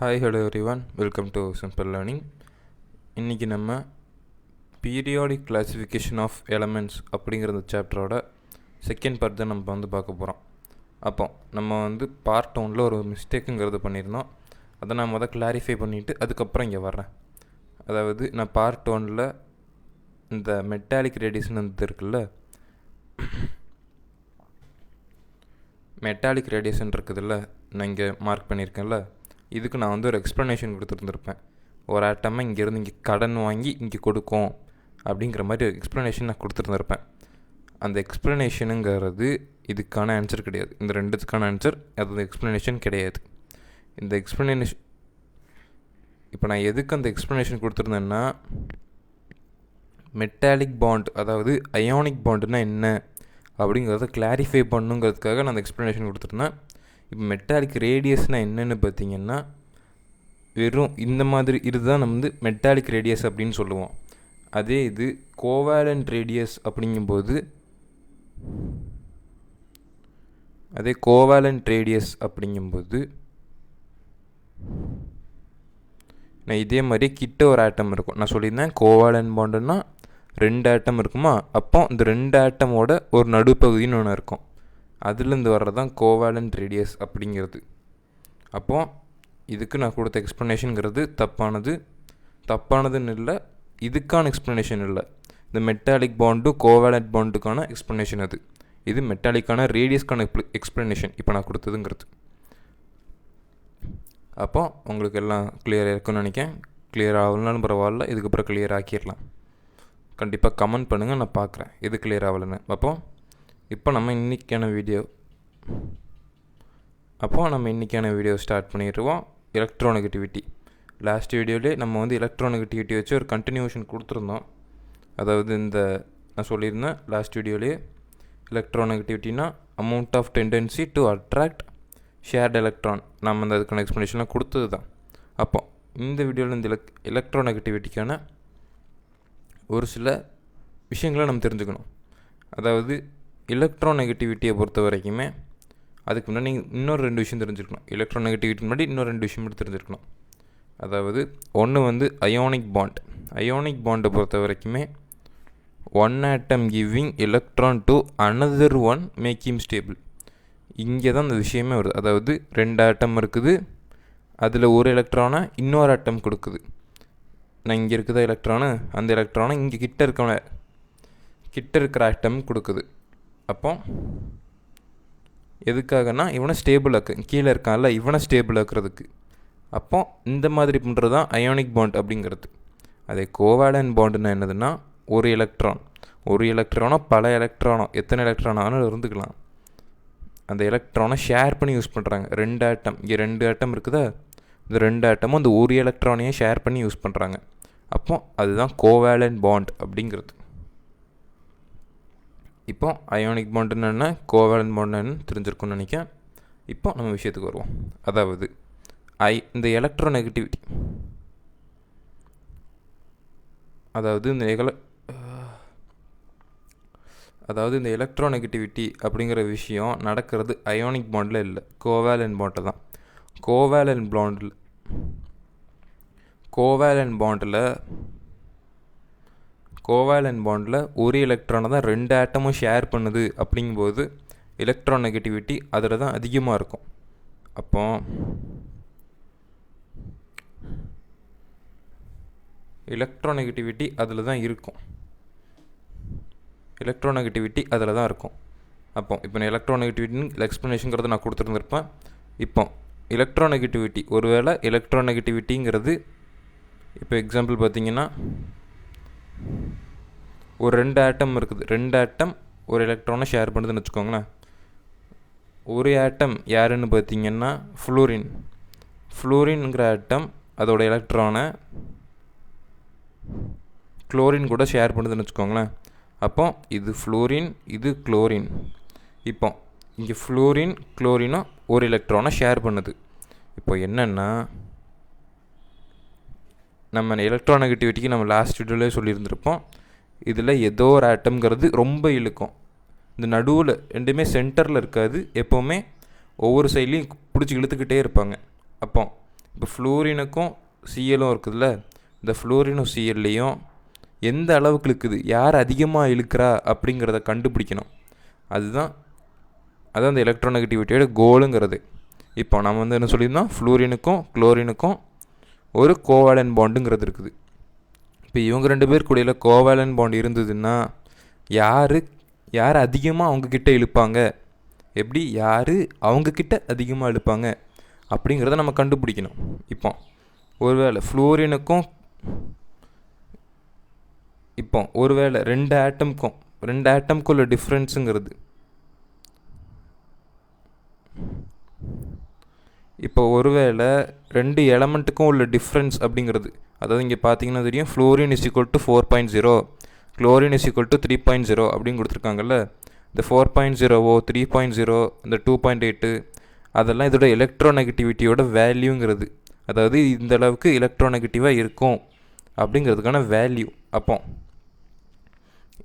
Hi hello everyone, welcome to simple learning. இன்றைக்கி நம்ம periodic classification of elements அப்படிங்கிற சாப்டரோட second part தான் நம்ம பார்க்க போகிறோம். அப்போ நம்ம பார்ட் 1ல் ஒரு மிஸ்டேக்குங்கிறது பண்ணியிருந்தோம். அதை நான் கிளாரிஃபை பண்ணிவிட்டு அதுக்கப்புறம் இங்கே வர்றேன். அதாவது நான் பார்ட் 1ல் இந்த மெட்டாலிக் ரேடியேஷன் இருக்குல்ல, மெட்டாலிக் ரேடியேஷன் இருக்குதுல்ல, நான் இங்கே மார்க் பண்ணியிருக்கேன்ல, இதுக்கு நான் ஒரு எக்ஸ்ப்ளனேஷன் கொடுத்துருந்துருப்பேன். ஒரு ஆட்டமாக இங்கேருந்து இங்கே கடன் வாங்கி இங்கே கொடுக்கும் அப்படிங்கிற மாதிரி ஒரு எக்ஸ்ப்ளனேஷன் நான் கொடுத்துருந்துருப்பேன். அந்த எக்ஸ்ப்ளனேஷனுங்கிறது இதுக்கான ஆன்சர் கிடையாது. இந்த ரெண்டுத்துக்கான ஆன்சர் அது எக்ஸ்ப்ளனேஷன் கிடையாது. இந்த எக்ஸ்ப்ளனேஷன் இப்போ நான் எதுக்கு அந்த எக்ஸ்ப்ளனேஷன் கொடுத்துருந்தேன்னா, மெட்டாலிக் பாண்ட் அதாவது அயானிக் பாண்டுனா என்ன அப்படிங்கிறத கிளாரிஃபை பண்ணுங்கிறதுக்காக நான் அந்த எக்ஸ்ப்ளனேஷன் கொடுத்துருந்தேன். இப்போ மெட்டாலிக் ரேடியஸ்னால் என்னென்னு பார்த்தீங்கன்னா, வெறும் இந்த மாதிரி இதுதான் நம்ம மெட்டாலிக் ரேடியஸ் அப்படின்னு சொல்லுவோம். அதே இது கோவேலண்ட் ரேடியஸ் அப்படிங்கும்போது நான் இதே மாதிரி கிட்ட ஒரு ஆட்டம் இருக்கும். நான் சொல்லியிருந்தேன் கோவேலண்ட் பாண்டுன்னா 2 ஆட்டம் இருக்குமா, அப்போ இந்த 2 ஆட்டமோட ஒரு நடுப்பகுதின்னு ஒன்று இருக்கும். அதுலேருந்து வர்றது தான் கோவேலண்ட் ரேடியஸ் அப்படிங்கிறது. அப்போது இதுக்கு நான் கொடுத்த எக்ஸ்ப்ளனேஷனுங்கிறது தப்பானதுன்னு இல்லை, இதுக்கான எக்ஸ்ப்ளனேஷன் இல்லை. இந்த மெட்டாலிக் பாண்டு கோவேலண்ட் பாண்டுக்கான எக்ஸ்ப்ளனேஷன் அது. இது மெட்டாலிக்கான ரேடியஸ்க்கான எக்ஸ்ப்ளனேஷன் இப்போ நான் கொடுத்ததுங்கிறது. அப்போ உங்களுக்கு எல்லாம் கிளியராக இருக்குன்னு நினைக்கிறேன். கிளியர் ஆகலனாலும் பரவாயில்ல, இதுக்கப்புறம் கிளியர் ஆக்கிடலாம். கண்டிப்பாக கமெண்ட் பண்ணுங்கள், நான் பார்க்குறேன் எது கிளியர் ஆகலைன்னு. இப்போ நம்ம இன்றைக்கான வீடியோ ஸ்டார்ட் பண்ணிடுவோம். எலக்ட்ரோநெகட்டிவிட்டி. லாஸ்ட் வீடியோவிலே நம்ம எலக்ட்ரோநெகட்டிவிட்டி வச்சு ஒரு கண்டினியூஷன் கொடுத்துருந்தோம். அதாவது நான் சொல்லியிருந்தேன் லாஸ்ட் வீடியோவிலே, எலக்ட்ரோநெகட்டிவிட்டினா amount of tendency to attract shared electron. நம்ம அதுக்கான எக்ஸ்ப்ளனேஷன்லாம் கொடுத்தது தான். அப்போ இந்த வீடியோவில் இந்த எலக்ட்ரோநெகட்டிவிட்டிக்கான ஒரு சில விஷயங்களை நம்ம தெரிஞ்சுக்கணும். அதாவது எலக்ட்ரோநெகட்டிவிட்டியை பொறுத்த வரைக்குமே அதுக்கு முன்னாடி நீங்கள் இன்னொரு 2 விஷயம் தெரிஞ்சுருக்கணும். எலக்ட்ரோநெகட்டிவிட்டி முன்னாடி இன்னொரு 2 விஷயம் மட்டும் தெரிஞ்சுருக்கணும். அதாவது ஒன்று அயோனிக் பாண்டை பொறுத்த வரைக்குமே 1 atom giving electron to another one make him stable. இங்கே தான் அந்த விஷயமே வருது. அதாவது 2 ஆட்டம் இருக்குது, அதில் ஒரு எலக்ட்ரானை இன்னொரு ஆட்டம் கொடுக்குது. நான் இங்கே இருக்குதா எலக்ட்ரானு, அந்த எலக்ட்ரானை இங்கே கிட்ட இருக்கிற ஆட்டம் கொடுக்குது. அப்போ எதுக்காகனா இவனை ஸ்டேபிள் கீழே இருக்கான்ல இவனை ஸ்டேபிள் ஆக்குறதுக்கு. அப்போ இந்த மாதிரி பண்ணுறது தான் அயோனிக் பாண்ட் அப்படிங்கிறது. அதே கோவேலண்ட் பாண்டுன்னா என்னதுன்னா, ஒரு எலக்ட்ரானோ பல எலக்ட்ரானோ எத்தனை எலக்ட்ரானாலும் இருந்துக்கலாம், அந்த எலக்ட்ரானை ஷேர் பண்ணி யூஸ் பண்ணுறாங்க. 2 ஆட்டம், இங்கே 2 ஆட்டம் இருக்குதா, இந்த 2 ஆட்டமும் அந்த ஒரு எலக்ட்ரானையே ஷேர் பண்ணி யூஸ் பண்ணுறாங்க. அப்போ அதுதான் கோவேலண்ட் பாண்ட் அப்படிங்கிறது. இப்போ அயோனிக் பாண்டுன்னு என்ன, கோவேலண்ட் பாண்டுன்னு தெரிஞ்சிருக்கும்னு நினைக்கிறேன். இப்போ நம்ம விஷயத்துக்கு வருவோம். அதாவது இந்த எலக்ட்ரோநெகட்டிவிட்டி, அதாவது இந்த எலக்ட்ரோநெகட்டிவிட்டி அப்படிங்கிற விஷயம் நடக்கிறது அயோனிக் பாண்டில் இல்லை, கோவேலண்ட் பாண்டில் தான். கோவேலண்ட் பாண்டில் ஒரு எலக்ட்ரானை தான் 2 ஆட்டமும் ஷேர் பண்ணுது. அப்படிங்கும்போது எலக்ட்ரோநெகட்டிவிட்டி அதில் தான் அதிகமாக இருக்கும். அப்போ எலக்ட்ரோநெகட்டிவிட்டி அதில் தான் இருக்கும். அப்போ நான் எலக்ட்ரோநெகட்டிவிட்டின்னு எக்ஸ்ப்ளனேஷனுங்கிறத நான் கொடுத்துருந்துருப்பேன். இப்போ எலக்ட்ரோநெகட்டிவிட்டி, ஒருவேளை எலக்ட்ரோநெகட்டிவிட்டிங்கிறது இப்போ எக்ஸாம்பிள் பார்த்தீங்கன்னா, ஒரு 2 ஆட்டம் இருக்குது, 2 ஆட்டம் ஒரு எலக்ட்ரானை ஷேர் பண்ணுதுன்னு வச்சுக்கோங்களேன். ஒரு ஆட்டம் யாருன்னு பார்த்தீங்கன்னா ஃப்ளூரின்ங்கிற ஆட்டம் அதோட எலக்ட்ரானை குளோரின் கூட ஷேர் பண்ணுதுன்னு வச்சுக்கோங்களேன். அப்போ இது ஃப்ளூரின், இது குளோரின். இப்போ இங்கே குளோரினும் ஒரு எலக்ட்ரானை ஷேர் பண்ணுது. இப்போ என்னென்னா, நம்ம எலக்ட்ரோநெகட்டிவிட்டிக்கு நம்ம லாஸ்ட் வீடியோவிலே சொல்லியிருந்திருப்போம், இதில் ஏதோ ஒரு ஆட்டம்ங்கிறது ரொம்ப இழுக்கும். இந்த நடுவில் ரெண்டுமே சென்டரில் இருக்காது, எப்போவுமே ஒவ்வொரு சைட்லேயும் பிடிச்சி இழுத்துக்கிட்டே இருப்பாங்க. அப்போ இப்போ ஃப்ளூரினுக்கும் சிஎலும் இருக்குதுல்ல, இந்த ஃப்ளூரினும் சிஎல்லையும் எந்த அளவுக்கு இழுக்குது, யார் அதிகமாக இழுக்கிறா அப்படிங்கிறத கண்டுபிடிக்கணும். அதுதான் அந்த எலக்ட்ரோநெகட்டிவிட்டியோட கோலுங்கிறது. இப்போ நம்ம வந்து என்ன சொல்லியிருந்தோம், ஃப்ளூரினுக்கும் குளோரினுக்கும் ஒரு கோவேலன்ட் பாண்டுங்கிறது இருக்குது. இப்போ இவங்க 2 பேர் கூடையில் கோவேலன்ட் பாண்ட் இருந்ததுன்னா யார் அதிகமாக அவங்கக்கிட்ட இழுப்பாங்க, எப்படி யார் அவங்கக்கிட்ட அதிகமாக இழுப்பாங்க அப்படிங்கிறத நம்ம கண்டுபிடிக்கணும். இப்போ ஒருவேளை ஃப்ளூரினுக்கும் ஒருவேளை 2 ஆட்டம்க்கும் உள்ள டிஃப்ரென்ஸுங்கிறது, இப்போ ஒருவேளை 2 எலமெண்ட்டுக்கும் உள்ள டிஃப்ரென்ஸ் அப்படிங்கிறது, அதாவது இங்கே பார்த்தீங்கன்னா தெரியும், fluorine is equal to 4.0, chlorine is equal to 3.0 அப்படின்னு கொடுத்துருக்காங்கல்ல. இந்த 4.0 3.0 இந்த 2.8 அதெல்லாம் இதோட எலக்ட்ரோநெகட்டிவிட்டியோட வேல்யூங்கிறது, அதாவது இந்த அளவுக்கு எலக்ட்ரோநெகட்டிவாக இருக்கும் அப்படிங்கிறதுக்கான வேல்யூ. அப்போ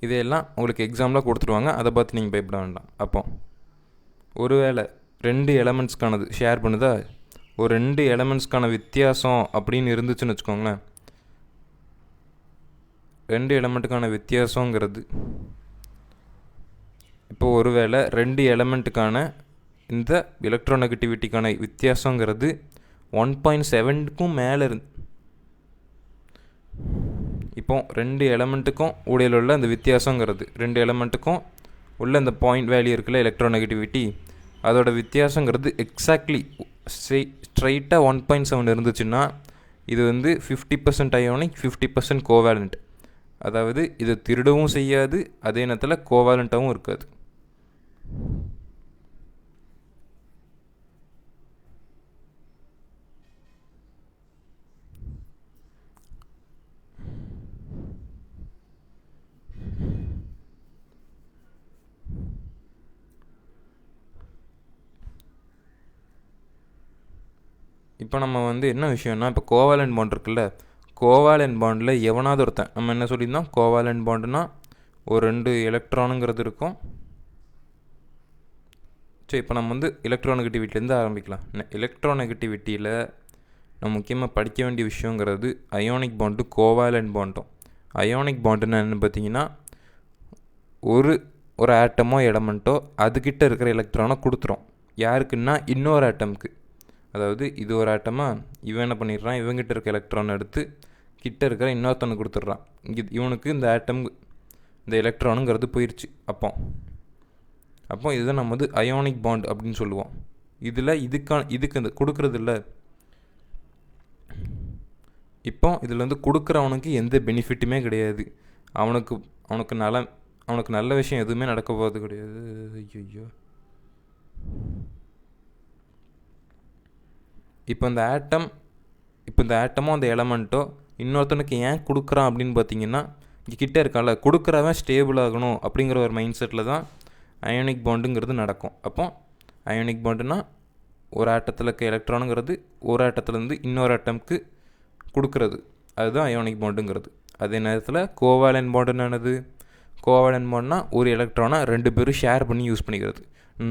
இதையெல்லாம் உங்களுக்கு எக்ஸாம்பிளாக கொடுத்துருவாங்க, அதை பார்த்து நீங்கள் பயப்பட வேண்டாம். அப்போ ஒருவேளை 2 எலமெண்ட்ஸ்க்கானது ஷேர் பண்ணுதா, ஒரு 2 எலமெண்ட்ஸ்க்கான வித்தியாசம் அப்படின்னு இருந்துச்சுன்னு வச்சுக்கோங்களேன். 2 எலமெண்ட்டுக்கான வித்தியாசங்கிறது, இப்போ ஒருவேளை 2 எலமெண்ட்டுக்கான இந்த எலக்ட்ரோநெகட்டிவிட்டிக்கான வித்தியாசங்கிறது 1.7க்கும் மேலே இப்போ 2 எலமெண்ட்டுக்கும் உடையில் உள்ள அந்த வித்தியாசங்கிறது, 2 எலமெண்ட்டுக்கும் உள்ள அந்த பாயிண்ட் வேல்யூ இருக்குல்ல எலக்ட்ரோநெகட்டிவிட்டி, அதோட வித்தியாசங்கிறது எக்ஸாக்ட்லி ஸ்ட்ரைட்டாக 1.7 இருந்துச்சுன்னா இது வந்து 50% அயோனிக் 50% கோவேலண்ட். அதாவது இது திருடவும் செய்யாது, அதே நேரத்தில் கோவேலண்ட்டாகவும் இருக்காது. இப்போ நம்ம வந்து என்ன விஷயம்னா, இப்போ கோவேலன்ட் பாண்ட் இருக்குல்ல, கோவேலன்ட் பாண்டில் எவனாவது ஒருத்தன், நம்ம என்ன சொல்லியிருந்தோம், கோவேலன்ட் பாண்டுனா ஒரு 2 எலக்ட்ரானுங்கிறது இருக்கும். சரி, இப்போ நம்ம வந்து எலக்ட்ரோநெகட்டிவிட்டிலேருந்து ஆரம்பிக்கலாம். எலக்ட்ரோநெகட்டிவிட்டியில் நம்ம முக்கியமாக படிக்க வேண்டிய விஷயங்கிறது அயோனிக் பாண்டும் கோவேலன்ட் பாண்டும். அயோனிக் பாண்டுன்னு என்னென்னு பார்த்தீங்கன்னா, ஒரு ஆட்டமோ எலமெண்ட்டோ அதுக்கிட்ட இருக்கிற எலக்ட்ரானை கொடுத்துரும். யாருக்குன்னா இன்னொரு ஆட்டமுக்கு. அதாவது இது ஒரு ஆட்டமாக இவன் என்ன பண்ணிடுறான், இவங்கிட்ட இருக்க எலக்ட்ரான் எடுத்து கிட்ட இருக்கிற இன்னொருத்தனுக்கு கொடுத்துட்றான். இவனுக்கு இந்த ஆட்டம் இந்த எலக்ட்ரானுங்கிறது போயிடுச்சு. அப்போ இதுதான் நம்ம வந்து அயோனிக் பாண்ட் அப்படின்னு சொல்லுவோம். இதில் இதுக்கு இந்த கொடுக்கறது இல்லை. இப்போ இதில் வந்து கொடுக்குறவனுக்கு எந்த பெனிஃபிட்டுமே கிடையாது. அவனுக்கு நல்ல விஷயம் எதுவுமே நடக்க போகிறது கிடையாது. ஐயோ, இப்போ இந்த ஆட்டமோ அந்த எலமெண்ட்டோ இன்னொருத்தனுக்கு ஏன் கொடுக்குறான் அப்படின்னு பார்த்தீங்கன்னா, இங்கே கிட்டே இருக்கான்ல, கொடுக்குறவன் ஸ்டேபிள் ஆகணும் அப்படிங்கிற ஒரு மைண்ட் செட்டில் தான் அயோனிக் பாண்டுங்கிறது நடக்கும். அப்போ அயோனிக் பாண்டுனா ஒரு ஆட்டத்தில் இருக்க எலக்ட்ரானுங்கிறது ஒரு ஆட்டத்துலேருந்து இன்னொரு ஆட்டமுக்கு கொடுக்குறது, அதுதான் அயோனிக் பாண்டுங்கிறது. அதே நேரத்தில் கோவேலன்ட் பாண்டுன்னு கோவேலன்ட் பாண்டுனா ஒரு எலக்ட்ரானை 2 பேரும் ஷேர் பண்ணி யூஸ் பண்ணிக்கிறது.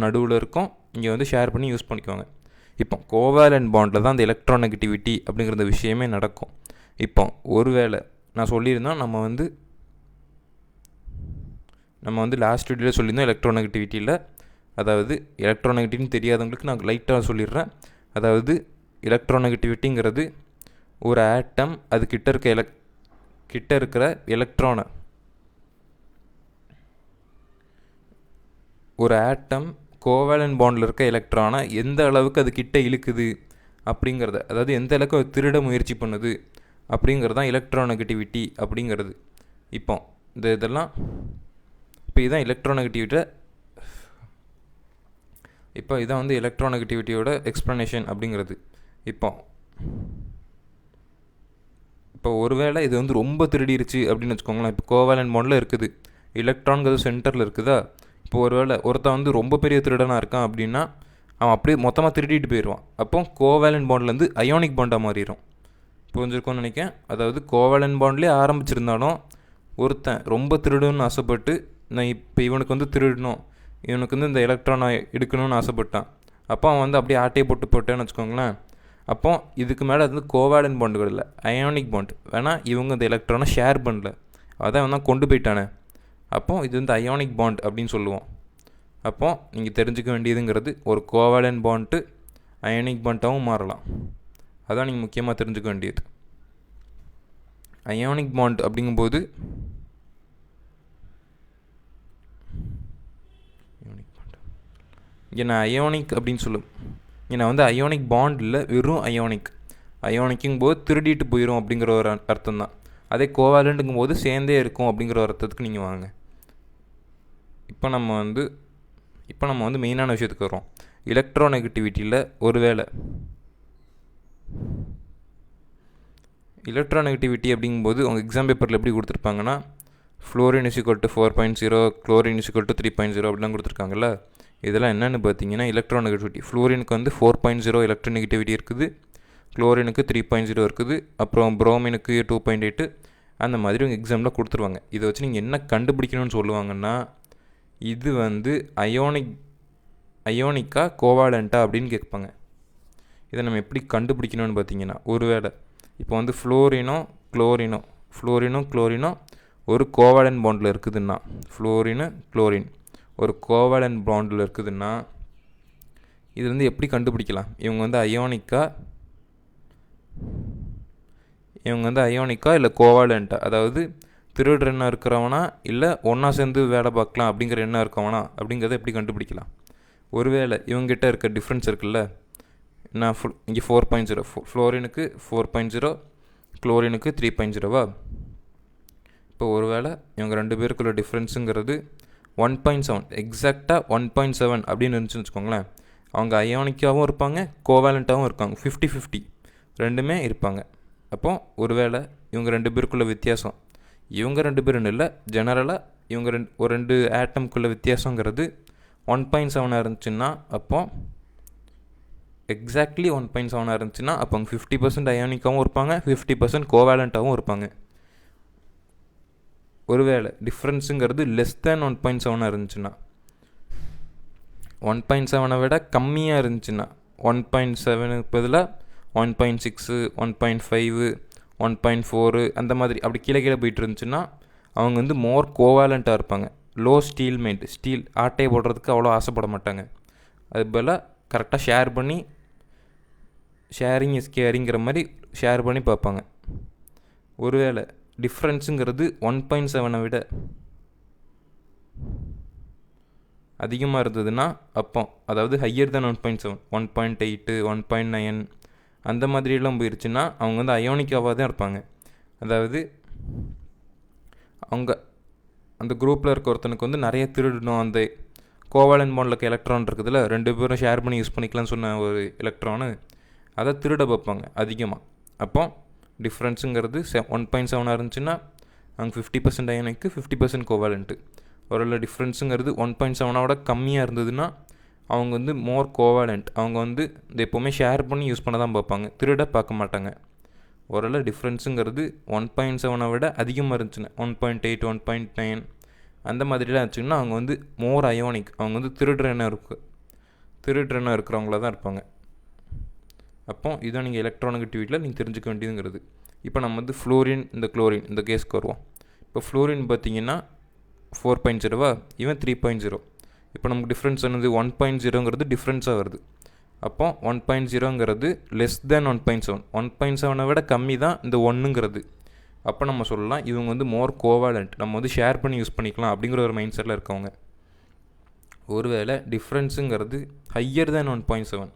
நடுவில் இருக்கும், இங்கே வந்து ஷேர் பண்ணி யூஸ் பண்ணிக்குவாங்க. இப்போ கோவேலன்ட் பாண்டில் தான் அந்த எலக்ட்ரோநெகட்டிவிட்டி அப்படிங்கிற விஷயமே நடக்கும். இப்போ ஒருவேளை நான் சொல்லியிருந்தோம், நம்ம வந்து லாஸ்ட் வீடியோவில் சொல்லியிருந்தோம் எலக்ட்ரோநெகட்டிவிட்டியில், அதாவது எலக்ட்ரோநெகட்டிவிட்டின்னு தெரியாதவங்களுக்கு நான் லைட்டாக சொல்லிடுறேன். அதாவது எலக்ட்ரோநெகட்டிவிட்டிங்கிறது ஒரு ஆட்டம் அது கிட்ட இருக்கிற எலக்ட்ரானை, ஒரு ஆட்டம் கோவேலன்ட் பாண்டில் இருக்க எலக்ட்ரானை எந்த அளவுக்கு அது கிட்ட இழுக்குது அப்படிங்கிறத, அதாவது எந்த அளவுக்கு அது திருட முயற்சி பண்ணுது அப்படிங்கிறது தான் எலக்ட்ரோநெகட்டிவிட்டி அப்படிங்கிறது. இப்போ இதுதான் இதான் வந்து எலக்ட்ரோநெகட்டிவிட்டியோட எக்ஸ்ப்ளனேஷன் அப்படிங்கிறது. இப்போ ஒருவேளை இது வந்து ரொம்ப திருடிருச்சு அப்படின்னு வச்சுக்கோங்களேன். இப்போ கோவேலன்ட் பாண்டில் இருக்குது, எலக்ட்ரான்கிறது சென்டரில் இருக்குதா. இப்போ ஒருத்தன் வந்து ரொம்ப பெரிய திருடனாக இருக்கான் அப்படின்னா அவன் அப்படியே மொத்தமாக திருடிட்டு போயிடுவான். அப்போ கோவேலன்ட் பாண்ட்லேருந்து அயோனிக் பாண்டாக மாறிடும். புரிஞ்சிருக்கோன்னு நினைக்கிறேன். அதாவது கோவேலன்ட் பாண்ட்லேயே ஆரம்பிச்சிருந்தாலும் ஒருத்தன் ரொம்ப திருடணும்னு ஆசைப்பட்டு, நான் இப்போ இவனுக்கு வந்து திருடணும், இவனுக்கு வந்து இந்த எலக்ட்ரானை எடுக்கணும்னு ஆசைப்பட்டான். அப்போ அவன் வந்து அப்படியே ஆட்டையை போட்டேன்னு வச்சுக்கோங்களேன். அப்போ இதுக்கு மேலே அது வந்து கோவேலன்ட் பாண்டுகள் இல்லை, அயோனிக் பாண்ட். வேணால் இவங்க இந்த எலக்ட்ரானை ஷேர் பண்ணல, அதான் வந்து கொண்டு போயிட்டானே, அப்போ இது வந்து அயோனிக் பாண்ட் அப்படின்னு சொல்லுவோம். அப்போ நீங்கள் தெரிஞ்சுக்க வேண்டியதுங்கிறது ஒரு கோவேலன்ட் பாண்ட்டு அயோனிக் பாண்டாகவும் மாறலாம். அதான் நீங்கள் முக்கியமாக தெரிஞ்சுக்க வேண்டியது. அயோனிக் பாண்ட் அப்படிங்கும்போது இங்கே நான் அயோனிக் அப்படின்னு சொல்லும், இங்கே நான் வந்து அயோனிக் பாண்ட் இல்லை, வெறும் அயோனிக். அயோனிக்குங்கும் போது திருடிட்டு போயிடும் அப்படிங்கிற ஒரு அர்த்தம் தான். அதே கோவேலண்ட்டுங்கும் போது சேர்ந்தே இருக்கும் அப்படிங்கிற ஒரு அர்த்தத்துக்கு நீங்கள் வாங்க. இப்போ நம்ம வந்து மெயினான விஷயத்துக்கு வரோம். எலக்ட்ரோநெகட்டிவிட்டியில் ஒருவேளை எலக்ட்ரோநெகட்டிவிட்டி அப்படிங்கும்போது உங்கள் எக்ஸாம் பேப்பரில் எப்படி கொடுத்துருப்பாங்கன்னா, ஃப்ளோரின் = 4.0, குளோரின் = 3.0 அப்படிலாம் கொடுத்துருக்காங்கல்ல. இதெல்லாம் என்னென்னு பார்த்தீங்கன்னா எலக்ட்ரோநெகட்டிவிட்டி. ஃப்ளோரினுக்கு வந்து 4.0 எலக்ட்ரோநெகட்டிவிட்டி இருக்குது, குளோரினுக்கு 3.0 இருக்குது, அப்புறம் புரோமினுக்கு 2.8, அந்த மாதிரி உங்கள் எக்ஸாமில் கொடுத்துருவாங்க. இதை வச்சு நீங்கள் என்ன கண்டுபிடிக்கணும்னு சொல்லுவாங்கன்னா, இது வந்து அயோனிக்கா கோவாலண்ட்டா அப்படின்னு கேட்பாங்க. இதை நம்ம எப்படி கண்டுபிடிக்கணும்னு பார்த்தீங்கன்னா, ஒருவேளை இப்போ வந்து ஃப்ளோரினோ குளோரினோ ஒரு கோவேலன்ட் பாண்டில் இருக்குதுன்னா, குளோரின் ஒரு கோவேலன்ட் பாண்டில் இருக்குதுன்னா, இது வந்து எப்படி கண்டுபிடிக்கலாம்? இவங்க வந்து அயோனிக்கா இல்லை கோவேலண்ட்டா, அதாவது திருடுற எண்ணம் இருக்கிறவனா இல்லை ஒன்றா சேர்ந்து வேலை பார்க்கலாம் அப்படிங்கிற எண்ணம் இருக்கவனா அப்படிங்கிறத எப்படி கண்டுபிடிக்கலாம்? ஒருவேளை இவங்ககிட்ட இருக்க டிஃப்ரென்ஸ் இருக்குல்ல, நான் இங்கே 4.0, ஃப்ளோரினுக்கு 4.0, குளோரினுக்கு 3.0வா? இப்போ ஒருவேளை இவங்க 2 பேருக்குள்ள டிஃப்ரென்ஸுங்கிறது 1.7, எக்ஸாக்டாக 1.7 அப்படின்னு இருந்துச்சுன்னு வச்சுக்கோங்களேன். அவங்க அயோனிக்காகவும் இருப்பாங்க, கோவேலண்ட்டாகவும் இருக்காங்க, 50-50 ரெண்டுமே இருப்பாங்க. அப்போது ஒருவேளை இவங்க 2 பேருக்குள்ள வித்தியாசம், இவங்க 2 பேருன்னு இல்லை, ஜெனரலாக இவங்க ஒரு 2 ஆட்டம்குள்ள வித்தியாசங்கிறது 1.7 இருந்துச்சுன்னா, அப்போது எக்ஸாக்ட்லி 1.7 இருந்துச்சுன்னா அப்போ அவங்க 50% அயோனிக்காகவும் இருப்பாங்க, 50% கோவேலண்ட்டாகவும் இருப்பாங்க. ஒருவேளை டிஃப்ரென்ஸுங்கிறது லெஸ் தேன் 1.7 இருந்துச்சுன்னா, 1.7 விட கம்மியாக இருந்துச்சுன்னா, 1.7க்கு பதிலாக 1.6, 1.5, 1.4 அந்த மாதிரி அப்படி கீழே போயிட்டு இருந்துச்சுன்னா அவங்க வந்து மோர் கோவேலண்ட்டாக இருப்பாங்க. லோ ஸ்டீல் ஆட்டையை போடுறதுக்கு அவ்வளோ ஆசைப்பட மாட்டாங்க. அது போல் கரெக்டாக ஷேரிங் இஸ் கேரிங்கிற மாதிரி ஷேர் பண்ணி பார்ப்பாங்க. ஒருவேளை டிஃப்ரென்ஸுங்கிறது 1.7 விட அதிகமாக இருந்ததுன்னா, அப்போ அதாவது ஹையர் தென் 1.7, 1.8, 1.9 அந்த மாதிரியெல்லாம் போயிடுச்சுன்னா அவங்க வந்து அயோனிக்காவாக தான் இருப்பாங்க. அதாவது அவங்க அந்த குரூப்பில் இருக்க ஒருத்தனுக்கு வந்து நிறைய திருடணும், அந்த கோவேலன்ட் பாண்டில் இருக்க எலக்ட்ரான் இருக்குதுல்ல, 2 பேரும் ஷேர் பண்ணி யூஸ் பண்ணிக்கலாம்னு சொன்ன ஒரு எலக்ட்ரானு, அதை திருட பார்ப்பாங்க அதிகமாக. அப்போ டிஃப்ரென்ஸுங்கிறது 1.7 இருந்துச்சுன்னா அவங்க 50% அயோனிக்கு, 50% கோவேலண்ட்டு. ஒரு டிஃப்ரென்ஸுங்கிறது 1.7 கம்மியாக இருந்ததுன்னா அவங்க வந்து மோர் கோவேலண்ட். அவங்க வந்து இந்த எப்போவுமே ஷேர் பண்ணி யூஸ் பண்ண தான் பார்ப்பாங்க, திருட பார்க்க மாட்டாங்க. ஒரு டிஃப்ரென்ஸுங்கிறது 1.7 விட அதிகமாக இருந்துச்சுன்னா 1.8, 1.9 அந்த மாதிரிலாம் இருந்துச்சுன்னா அவங்க வந்து மோர் அயோனிக். அவங்க வந்து திருடுற எண்ணம் இருக்கிறவங்கள தான் இருப்பாங்க. அப்போ இதான் நீங்கள் எலக்ட்ரோநெகட்டிவிட்டியில் நீங்கள் தெரிஞ்சுக்க வேண்டியதுங்கிறது. இப்போ நம்ம வந்து ஃப்ளோரின் இந்த குளோரின் இந்த கேஸ்க்கு வருவோம். இப்போ ஃப்ளோரின் பார்த்தீங்கன்னா 4.0வா, இவன் 3.0. இப்போ நமக்கு டிஃப்ரென்ஸ் என்னது? 1.0ங்கிறது டிஃப்ரென்ஸாக வருது. அப்போ 1.0ங்கிறது லெஸ் தேன் 1.7, 1.7 விட கம்மி தான் இந்த 1ங்கிறது. அப்போ நம்ம சொல்லலாம் இவங்க வந்து மோர் கோவேலண்ட், நம்ம வந்து ஷேர் பண்ணி யூஸ் பண்ணிக்கலாம் அப்படிங்கிற ஒரு மைண்ட் செட்டில் இருக்கவங்க. ஒருவேளை டிஃப்ரென்ஸுங்கிறது ஹையர் தேன் 1.7,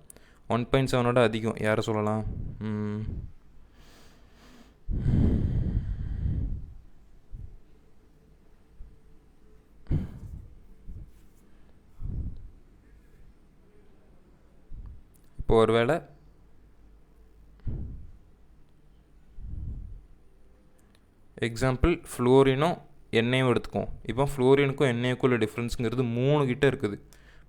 1.7 அதிகம், யாரை சொல்லலாம்? இப்போ ஒருவேளை எக்ஸாம்பிள் ஃப்ளோரினும் எண்ணெயும் எடுத்துக்குவோம். இப்போ ஃப்ளோரினுக்கும் எண்ணெய்க்கும் உள்ள டிஃப்ரென்ஸுங்கிறது 3 கிட்ட இருக்குது.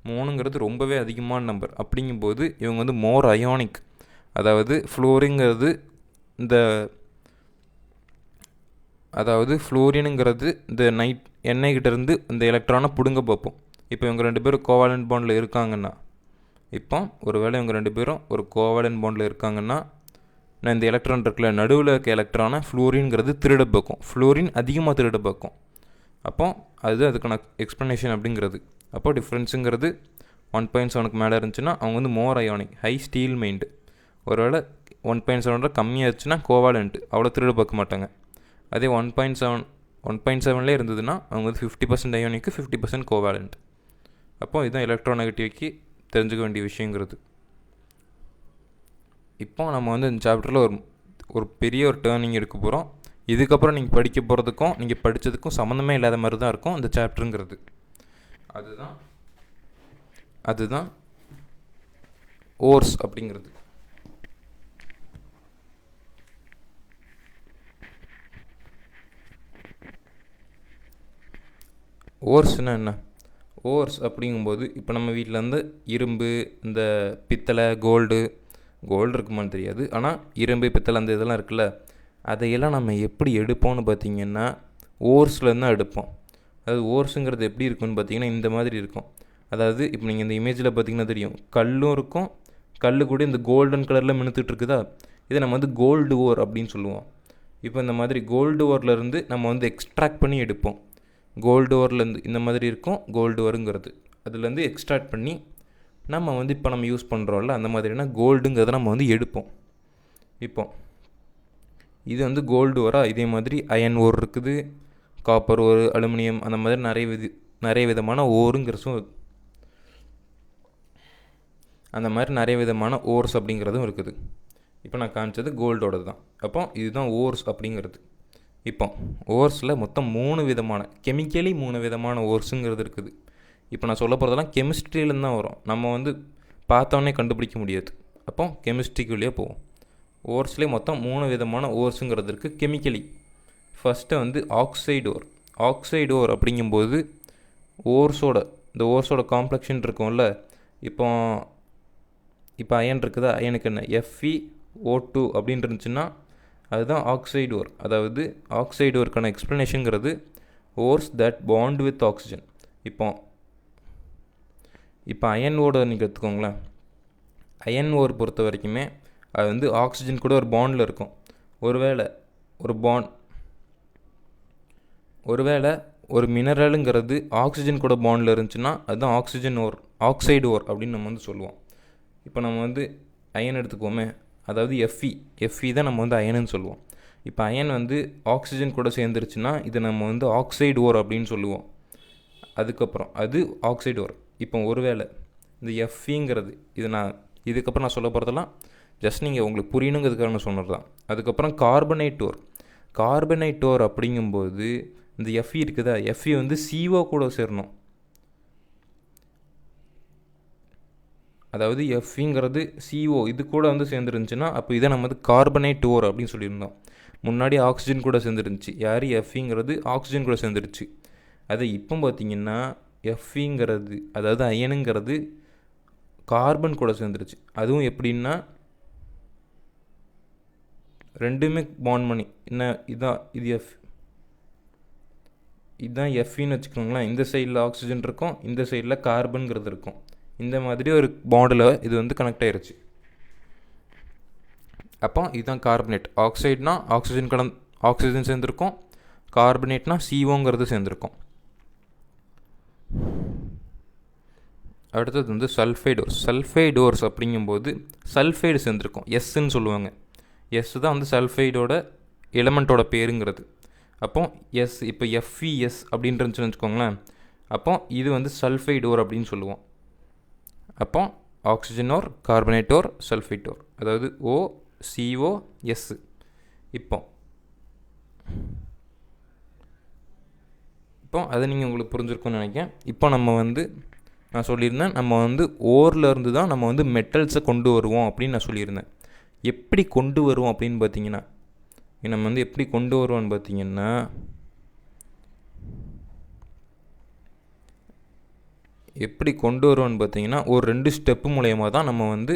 3ங்கிறது ரொம்பவே அதிகமான நம்பர். அப்படிங்கும்போது இவங்க வந்து மோர் அயோனிக். அதாவது ஃப்ளோரினுங்கிறது இந்த எண்ணெய்கிட்ட இருந்து இந்த எலக்ட்ரானை பிடுங்க பார்ப்போம். இப்போ இவங்க 2 பேரும் கோவேலன்ட் பாண்டில் இருக்காங்கன்னா, இப்போ ஒரு வேளை இவங்க 2 பேரும் ஒரு கோவலன் பாண்டில் இருக்காங்கன்னா, நான் இந்த எலக்ட்ரான் இருக்குல்ல, நடுவில் இருக்க எலக்ட்ரானை ஃப்ளோரின்ங்கிறது திருட பார்க்கும். ஃப்ளோரின் அதிகமாக திருட பார்க்கும். அப்போ அதுக்கான எக்ஸ்ப்ளனேஷன் அப்படிங்கிறது. அப்போ டிஃப்ரென்ஸுங்கிறது 1.7க்கு மேலே இருந்துச்சுன்னா அவங்க வந்து மோர் அயானிக், ஹை ஸ்டீல் மைண்டு. ஒருவேளை 1.7 கம்மியாக இருந்துச்சுன்னா கோவாலண்ட்டு, அவ்வளோ திருட பார்க்க மாட்டாங்க. அதே 1.7 இருந்ததுன்னா அவங்க வந்து 50% அயானிக்கு 50% கோவாலண்ட். அப்போ இதுதான் எலக்ட்ரோநெகட்டிவிட்டி தெரிஞ்சுக்க வேண்டிய விஷயங்கிறது. இப்போ நம்ம வந்து இந்த சாப்டரில் ஒரு பெரிய ஒரு டேர்னிங் எடுக்க போகிறோம். இதுக்கப்புறம் நீங்கள் படிக்க போகிறதுக்கும் நீங்கள் படித்ததுக்கும் சம்மந்தமே இல்லாத மாதிரி தான் இருக்கும் இந்த சாப்டருங்கிறது. அதுதான் ஓர்ஸ் அப்படிங்கிறது. ஓர்ஸ்னால் என்ன? ஓர்ஸ் அப்படிங்கும்போது இப்போ நம்ம வீட்டில் வந்து இரும்பு, இந்த பித்தளை, கோல்டு இருக்குமான்னு தெரியாது, ஆனால் இரும்பு, பித்தளை அந்த இதெல்லாம் இருக்குல்ல, அதையெல்லாம் நம்ம எப்படி எடுப்போம்னு பார்த்திங்கன்னா ஓர்ஸ்லேருந்து தான் எடுப்போம். அதாவது ஓர்ஸுங்கிறது எப்படி இருக்குன்னு பார்த்திங்கன்னா இந்த மாதிரி இருக்கும். அதாவது இப்போ நீங்கள் இந்த இமேஜில் பார்த்திங்கன்னா தெரியும், கல்லும் இருக்கும், கல் கூட இந்த கோல்டன் கலரில் மினுத்துட்டு இருக்குதா, இதை நம்ம வந்து கோல்டு ஓர் அப்படின்னு சொல்லுவோம். இப்போ இந்த மாதிரி கோல்டு ஓர்லேருந்து நம்ம வந்து எக்ஸ்ட்ராக்ட் பண்ணி எடுப்போம். கோல்டு ஓர்லேருந்து இந்த மாதிரி இருக்கும் கோல்டு ஓருங்கிறது, அதுலேருந்து எக்ஸ்ட்ராக்ட் பண்ணி நம்ம வந்து இப்போ நம்ம யூஸ் பண்ணுறோம்ல அந்த மாதிரினா கோல்டுங்கிறத நம்ம வந்து எடுப்போம். இப்போ இது வந்து கோல்டு ஓரா, இதே மாதிரி அயன் ஓர் இருக்குது, காப்பர் ஓர், அலுமினியம், அந்த மாதிரி நிறைய விதமான ஓருங்கிறதும் அந்த மாதிரி நிறைய விதமான ஓர்ஸ் அப்படிங்கிறதும் இருக்குது. இப்போ நான் காமிச்சது கோல்டோடது தான். அப்போ இதுதான் ஓர்ஸ் அப்படிங்கிறது. இப்போ ஓர்ஸில் மொத்தம் 3 விதமான கெமிக்கலி 3 விதமான ஓர்ஸுங்கிறது இருக்குது. இப்போ நான் சொல்ல போகிறதெல்லாம் கெமிஸ்ட்ரியிலேருந்து தான் வரும், நம்ம வந்து பார்த்தோன்னே கண்டுபிடிக்க முடியாது. அப்போ கெமிஸ்ட்ரிக்குள்ளேயே போவோம். ஓர்ஸ்லேயே மொத்தம் 3 விதமான ஓர்ஸுங்கிறது இருக்குது கெமிக்கலி. ஃபஸ்ட்டு வந்து ஆக்சைடு ஓர் அப்படிங்கும்போது இந்த ஓர்ஸோட காம்ப்ளெக்ஷன் இருக்கும்ல. இப்போ அயன் இருக்குதா, அயனுக்கு என்ன FeO2 அப்படின்னு இருந்துச்சுன்னா அதுதான் ஆக்சைடு ஓர். அதாவது ஆக்சைடு ஓருக்கான எக்ஸ்ப்ளனேஷனுங்கிறது ores that bond with oxygen. இப்போ அயன் ஓட நீங்கள் எடுத்துக்கோங்களேன். அயன் ஓர் பொறுத்த வரைக்குமே அது வந்து ஆக்சிஜன் கூட ஒரு பாண்டில் இருக்கும். ஒருவேளை ஒரு மினரலுங்கிறது ஆக்சிஜன் கூட பாண்டில் இருந்துச்சுன்னா அதுதான் ஆக்சைடு ஓர் அப்படின்னு நம்ம வந்து சொல்லுவோம். இப்போ நம்ம வந்து அயன் எடுத்துக்கோமே, அதாவது Fe தான் நம்ம வந்து அயனுன்னு சொல்லுவோம். இப்போ அயன் வந்து ஆக்சிஜன் கூட சேர்ந்துருச்சுன்னா இதை நம்ம வந்து ஆக்சைடு ஓர் அப்படின்னு சொல்லுவோம். அதுக்கப்புறம் அது ஆக்சைடு ஓர். இப்போ ஒருவேளை இந்த Feங்கிறது இதுக்கப்புறம் நான் சொல்ல போகிறதெல்லாம் ஜஸ்ட் நீங்கள் உங்களுக்கு புரியணுங்கிறதுக்காக நான் சொன்னது தான். அதுக்கப்புறம் கார்பனேட் ஓர் அப்படிங்கும்போது இந்த Fe இருக்குதா, Fe வந்து CO கூட சேரணும். அதாவது Feங்கிறது CO இது கூட வந்து சேர்ந்துருந்துச்சுன்னா அப்போ இதை நம்ம வந்து கார்பனேட் ஓர் அப்படின்னு சொல்லியிருந்தோம். முன்னாடி ஆக்சிஜன் கூட சேர்ந்துருந்துச்சு, Feங்கிறது ஆக்சிஜன் கூட சேர்ந்துருச்சு. அது இப்போ பார்த்திங்கன்னா Feங்கிறது அதாவது அயனுங்கிறது கார்பன் கூட சேர்ந்துருச்சு. அதுவும் எப்படின்னா ரெண்டுமே பாண்ட் பண்ணி இதுதான் Feன்னு வச்சுக்கோங்களேன். இந்த சைடில் ஆக்சிஜன் இருக்கும், இந்த சைடில் கார்பன்கிறது இருக்கும். இந்த மாதிரி ஒரு பாண்டில் இது வந்து கனெக்ட் ஆகிருச்சு. அப்போ இதுதான் கார்பனேட். ஆக்சைடுனா ஆக்சிஜன் சேர்ந்துருக்கும், கார்பனேட்னா COங்கிறது சேர்ந்துருக்கும். அடுத்தது வந்து சல்ஃபைடோர்ஸ் அப்படிங்கும்போது சல்ஃபைடு சேர்ந்துருக்கும், Sன்னு சொல்லுவாங்க. S தான் வந்து சல்ஃபைடோட எலமெண்ட்டோட பேருங்கிறது. அப்போ இப்போ FeS அப்படின்னு இருந்துச்சுன்னு வச்சுக்கோங்களேன். அப்போ இது வந்து சல்ஃபைடோர் அப்படின்னு சொல்லுவோம். அப்போ ஆக்சிஜனோர், கார்பனேட்டோர், சல்ஃபைட்டோர், அதாவது OCOS. இப்போ அதை நீங்கள் உங்களுக்கு புரிஞ்சிருக்கும்னு நினைக்கிறேன். இப்போ நான் சொல்லியிருந்தேன் நம்ம வந்து ஓர்லேருந்து தான் நம்ம வந்து மெட்டல்ஸை கொண்டு வருவோம் அப்படின்னு நான் சொல்லியிருந்தேன். எப்படி கொண்டு வருவோம் அப்படின்னு பார்த்தீங்கன்னா நம்ம வந்து எப்படி கொண்டு வருவோம்னு பார்த்தீங்கன்னா ஒரு 2 ஸ்டெப்பு மூலயமா தான் நம்ம வந்து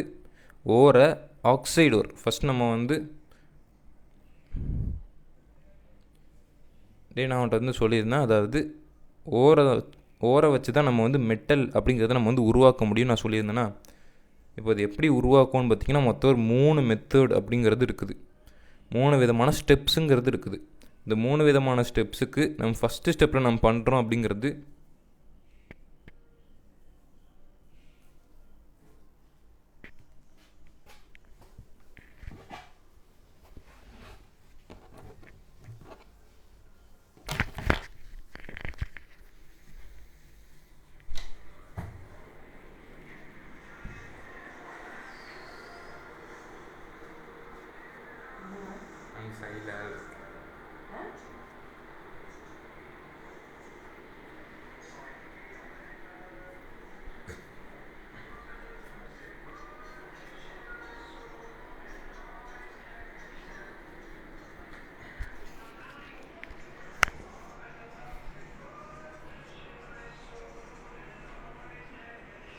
ஆக்சைடு ஓர் ஃபஸ்ட் நம்ம வந்து நான் அவன்கிட்ட வந்து சொல்லியிருந்தேன். அதாவது ஓரை வச்சு தான் நம்ம வந்து மெட்டல் அப்படிங்கிறத நம்ம வந்து உருவாக்க முடியும்னு நான் சொல்லியிருந்தேன்னா. இப்போ அது எப்படி உருவாக்கும்னு பார்த்திங்கன்னா மொத்தம் ஒரு 3 மெத்தட் அப்படிங்கிறது இருக்குது, 3 விதமான ஸ்டெப்ஸுங்கிறது இருக்குது. இந்த 3 விதமான ஸ்டெப்ஸுக்கு நம்ம ஃபஸ்ட்டு ஸ்டெப்பில் நம்ம பண்ணுறோம் அப்படிங்கிறது